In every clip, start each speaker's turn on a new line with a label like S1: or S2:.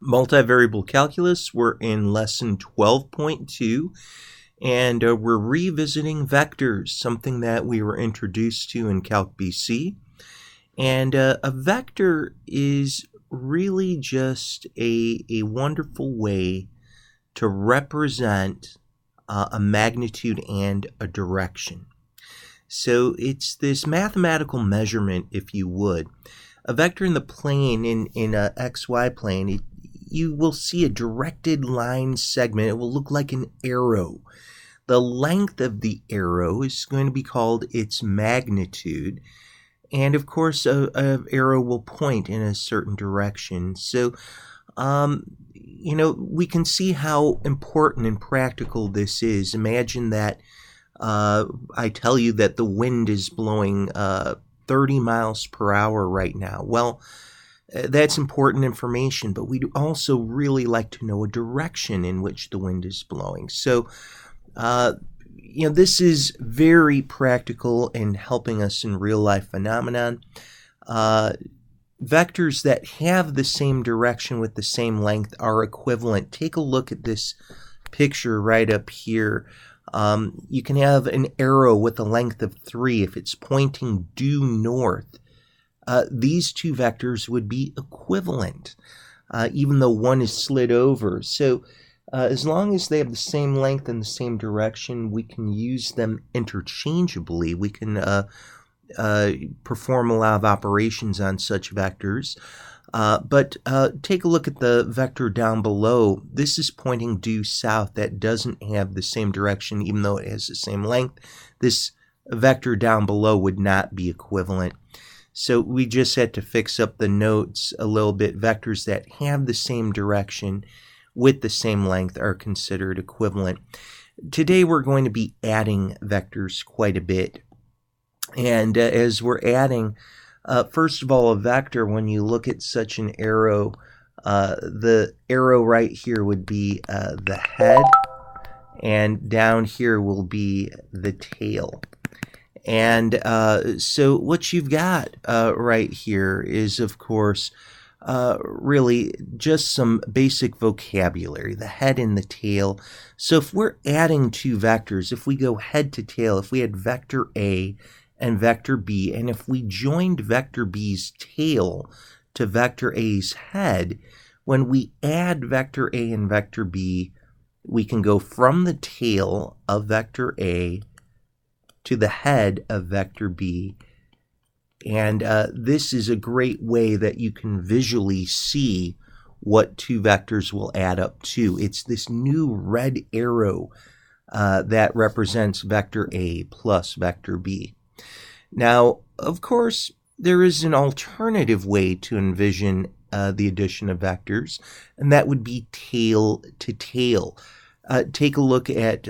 S1: Multivariable calculus, we're in lesson 12.2, and we're revisiting vectors, something that we were introduced to in Calc BC. And a vector is really just a wonderful way to represent a magnitude and a direction. So it's this mathematical measurement, if you would. A vector in the plane, in a xy plane, you will see a directed line segment. It will look like an arrow. The length of the arrow is going to be called its magnitude. And of course, an arrow will point in a certain direction. So, we can see how important and practical this is. Imagine that I tell you that the wind is blowing 30 miles per hour right now. Well, that's important information, but we'd also really like to know a direction in which the wind is blowing. So, this is very practical in helping us in real-life phenomenon. Vectors that have the same direction with the same length are equivalent. Take a look at this picture right up here. You can have an arrow with a length of 3 if it's pointing due north. These two vectors would be equivalent, even though one is slid over. So as long as they have the same length and the same direction, we can use them interchangeably. We can perform a lot of operations on such vectors. But take a look at the vector down below. This is pointing due south. That doesn't have the same direction, even though it has the same length. This vector down below would not be equivalent. So we just had to fix up the notes a little bit. Vectors that have the same direction with the same length are considered equivalent. Today we're going to be adding vectors quite a bit. And as we're adding, first of all, a vector, when you look at such an arrow, the arrow right here would be the head, and down here will be the tail. And so what you've got right here is, of course, really just some basic vocabulary, the head and the tail. So if we're adding two vectors, if we go head to tail, if we had vector A and vector B, and if we joined vector B's tail to vector A's head, when we add vector A and vector B, we can go from the tail of vector A to the head of vector B. And this is a great way that you can visually see what two vectors will add up to. It's this new red arrow that represents vector A plus vector B. Now, of course, there is an alternative way to envision the addition of vectors, and that would be tail to tail. Take a look at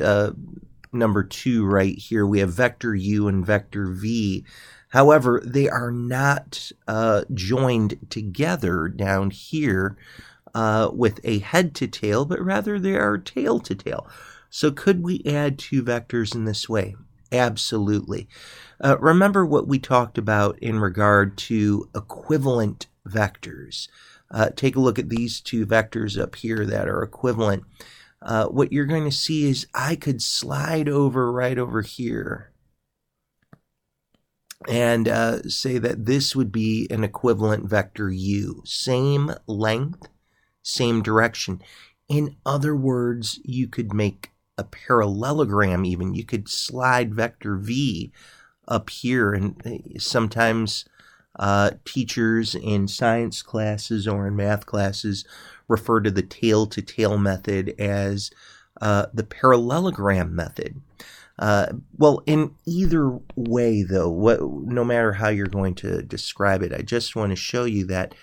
S1: number 2 right here. We have vector U and vector V. However, they are not joined together down here with a head to tail, but rather they are tail to tail. So could we add two vectors in this way? Absolutely. Remember what we talked about in regard to equivalent vectors. Take a look at these two vectors up here that are equivalent. What you're going to see is I could slide over right over here and say that this would be an equivalent vector U. Same length, same direction. In other words, you could make a parallelogram even. You could slide vector V up here, and sometimes teachers in science classes or in math classes refer to the tail-to-tail method as the parallelogram method. Well, in either way, though, no matter how you're going to describe it, I just want to show you that,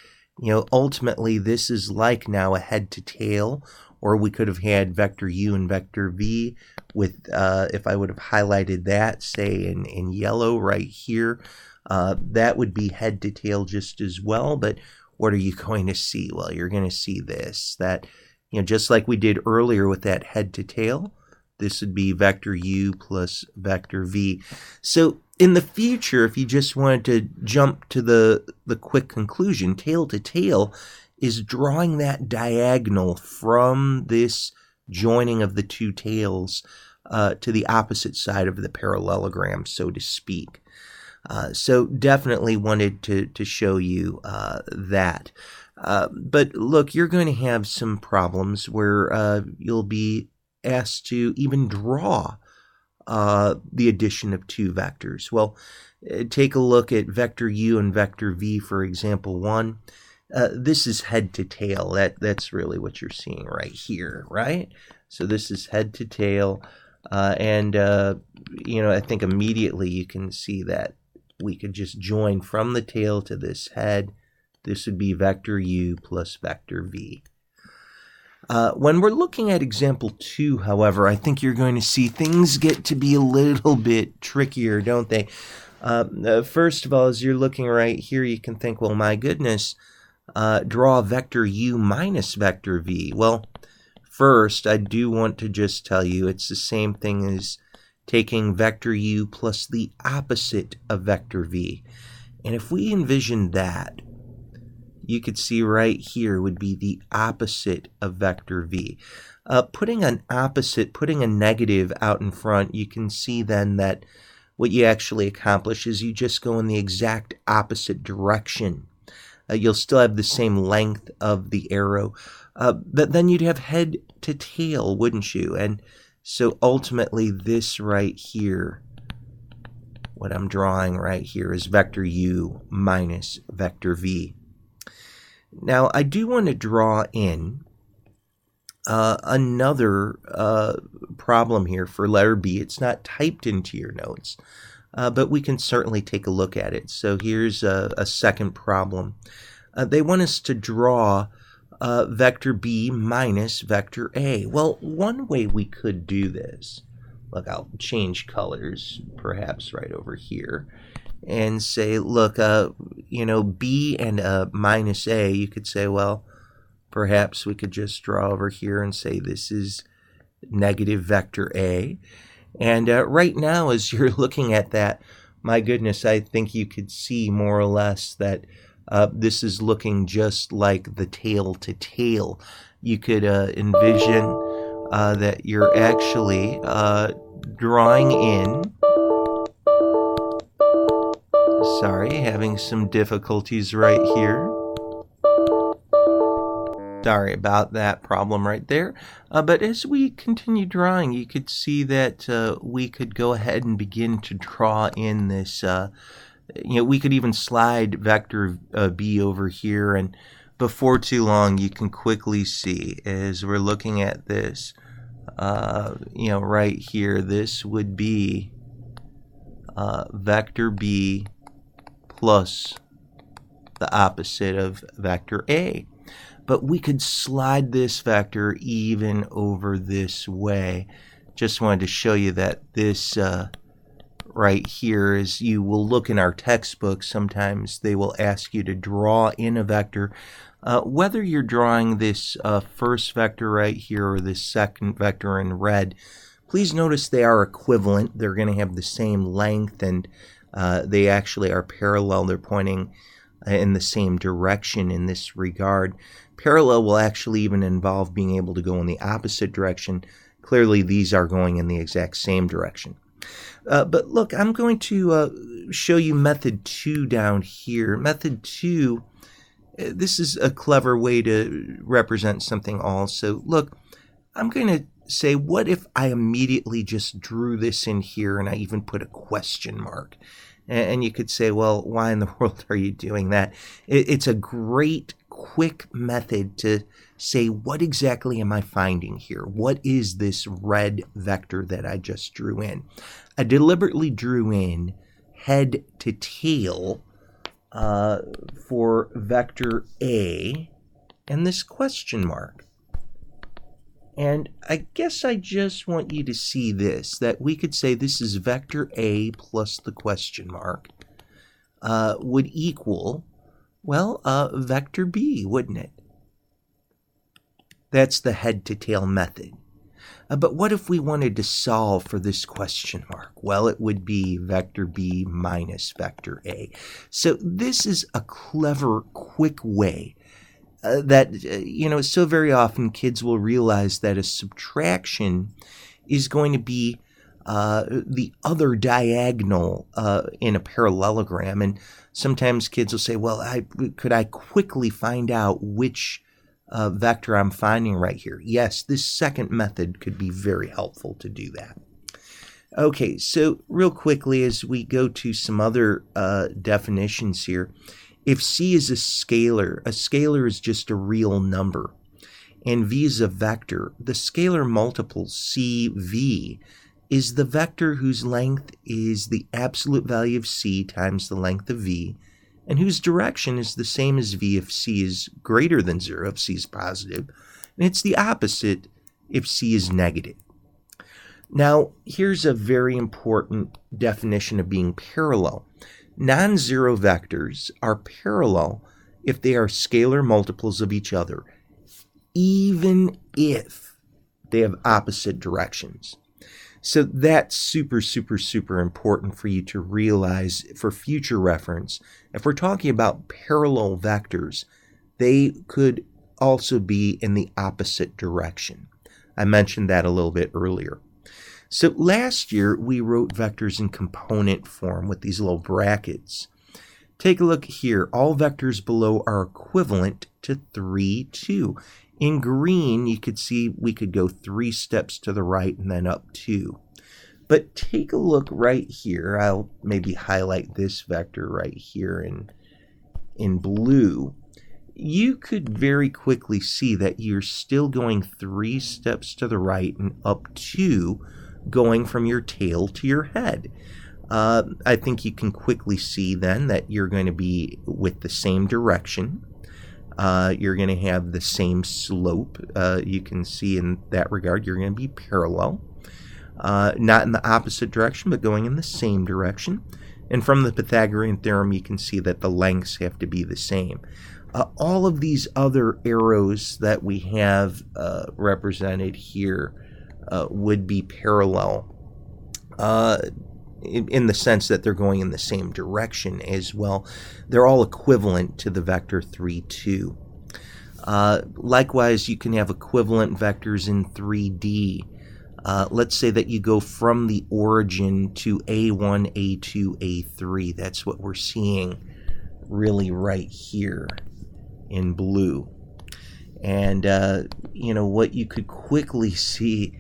S1: ultimately this is like now a head-to-tail, or we could have had vector U and vector V with, if I would have highlighted that, say in yellow right here, that would be head to tail just as well. But what are you going to see? Well, you're going to see this, that, just like we did earlier with that head to tail, this would be vector U plus vector V. So in the future, if you just wanted to jump to the quick conclusion, tail to tail is drawing that diagonal from this joining of the two tails to the opposite side of the parallelogram, so to speak. So definitely wanted to show you that. But look, you're going to have some problems where you'll be asked to even draw the addition of two vectors. Well, take a look at vector u and vector v for example 1. This is head to tail. That's really what you're seeing right here, right? So this is head to tail, and I think immediately you can see that we could just join from the tail to this head. This would be vector u plus vector v. When we're looking at example 2, however, I think you're going to see things get to be a little bit trickier, don't they? First of all, as you're looking right here, you can think, well, my goodness, draw vector u minus vector v. Well, first, I do want to just tell you it's the same thing as taking vector u plus the opposite of vector v. And if we envision that, you could see right here would be the opposite of vector v. Putting a negative out in front, you can see then that what you actually accomplish is you just go in the exact opposite direction. You'll still have the same length of the arrow, but then you'd have head to tail, wouldn't you? And so ultimately this right here, what I'm drawing right here is vector u minus vector v. Now, I do want to draw in another problem here for letter B. It's not typed into your notes, but we can certainly take a look at it. So here's a second problem. They want us to draw vector B minus vector A. Well, one way we could do this, look, I'll change colors perhaps right over here, and say, look, B and minus A, you could say, well, perhaps we could just draw over here and say this is negative vector A. And right now, as you're looking at that, my goodness, I think you could see more or less that this is looking just like the tail to tail. You could envision that you're actually drawing in. Sorry, having some difficulties right here. Sorry about that problem right there. But as we continue drawing, you could see that we could go ahead and begin to draw in this. We could even slide vector B over here, and before too long, you can quickly see as we're looking at this, right here, this would be vector B plus the opposite of vector A. But we could slide this vector even over this way. Just wanted to show you that this right here, as you will look in our textbook, sometimes they will ask you to draw in a vector. Whether you're drawing this first vector right here or this second vector in red, please notice they are equivalent. They're going to have the same length, and they actually are parallel. They're pointing in the same direction in this regard. Parallel will actually even involve being able to go in the opposite direction. Clearly, these are going in the exact same direction. But look, I'm going to show you method 2 down here. Method 2, this is a clever way to represent something also. Look, I'm going to say, what if I immediately just drew this in here and I even put a question mark? And you could say, well, why in the world are you doing that? It's a great, quick method to say, what exactly am I finding here? What is this red vector that I just drew in? I deliberately drew in head to tail for vector A and this question mark. And I guess I just want you to see this, that we could say this is vector A plus the question mark would equal, well, vector B, wouldn't it? That's the head-to-tail method. But what if we wanted to solve for this question mark? Well, it would be vector B minus vector A. So this is a clever, quick way so very often kids will realize that a subtraction is going to be the other diagonal in a parallelogram. And sometimes kids will say, well, could I quickly find out which vector I'm finding right here? Yes, this second method could be very helpful to do that. Okay, so real quickly as we go to some other definitions here, if C is a scalar is just a real number, and V is a vector. The scalar multiple CV is the vector whose length is the absolute value of C times the length of V, and whose direction is the same as V if C is greater than 0, if C is positive, and it's the opposite if C is negative. Now, here's a very important definition of being parallel. Non-zero vectors are parallel if they are scalar multiples of each other, even if they have opposite directions. So that's super, super, super important for you to realize for future reference. If we're talking about parallel vectors, they could also be in the opposite direction. I mentioned that a little bit earlier. So last year, we wrote vectors in component form with these little brackets. Take a look here. All vectors below are equivalent to 3, 2. In green, you could see we could go 3 steps to the right and then up 2. But take a look right here. I'll maybe highlight this vector right here in blue. You could very quickly see that you're still going 3 steps to the right and up 2, going from your tail to your head. I think you can quickly see then that you're going to be with the same direction. You're going to have the same slope. You can see in that regard you're going to be parallel. Not in the opposite direction, but going in the same direction. And from the Pythagorean theorem, you can see that the lengths have to be the same. All of these other arrows that we have represented here would be parallel in the sense that they're going in the same direction as well. They're all equivalent to the vector 3, 2. Likewise, you can have equivalent vectors in 3D. Let's say that you go from the origin to A1, A2, A3. That's what we're seeing really right here in blue. And, what you could quickly see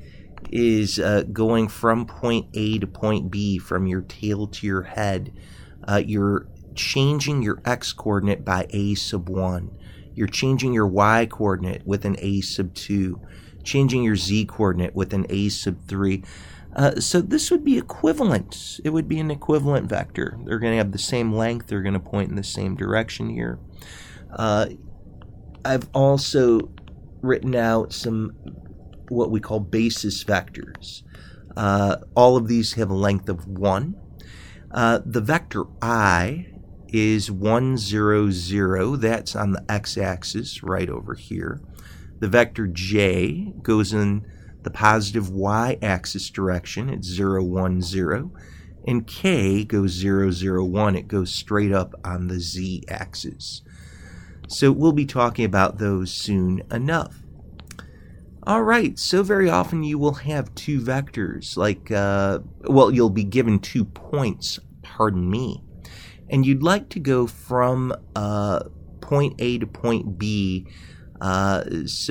S1: is going from point A to point B, from your tail to your head. You're changing your x coordinate by a sub 1. You're changing your y coordinate with an a sub 2. Changing your z coordinate with an a sub 3. So this would be equivalent. It would be an equivalent vector. They're going to have the same length. They're going to point in the same direction here. I've also written out some what we call basis vectors. All of these have a length of 1. The vector I is 1, 0, 0. That's on the x-axis right over here. The vector j goes in the positive y-axis direction. It's 0, 1, 0. And k goes 0, 0, 1. It goes straight up on the z-axis. So we'll be talking about those soon enough. All right, so very often you will have 2 vectors, like, you'll be given 2 points, pardon me, and you'd like to go from point A to point B. This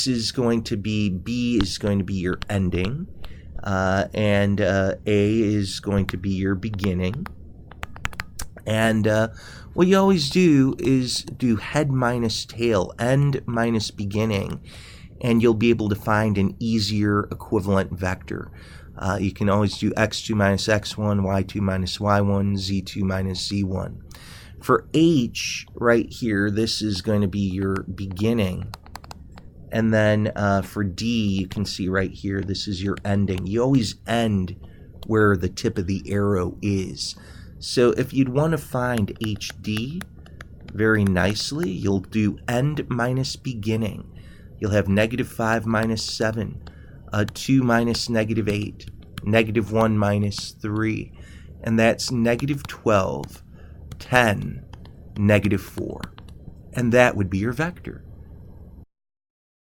S1: is going to be, B is going to be your ending, and A is going to be your beginning. And what you always do is do head minus tail, end minus beginning, and you'll be able to find an easier equivalent vector. You can always do x2 minus x1, y2 minus y1, z2 minus z1. For h, right here, this is going to be your beginning. And then for d, you can see right here, this is your ending. You always end where the tip of the arrow is. So if you'd want to find HD very nicely, you'll do end minus beginning. You'll have negative 5 minus 7, 2 minus negative 8, negative 1 minus 3, and that's negative 12, 10, negative 4. and that would be your vector.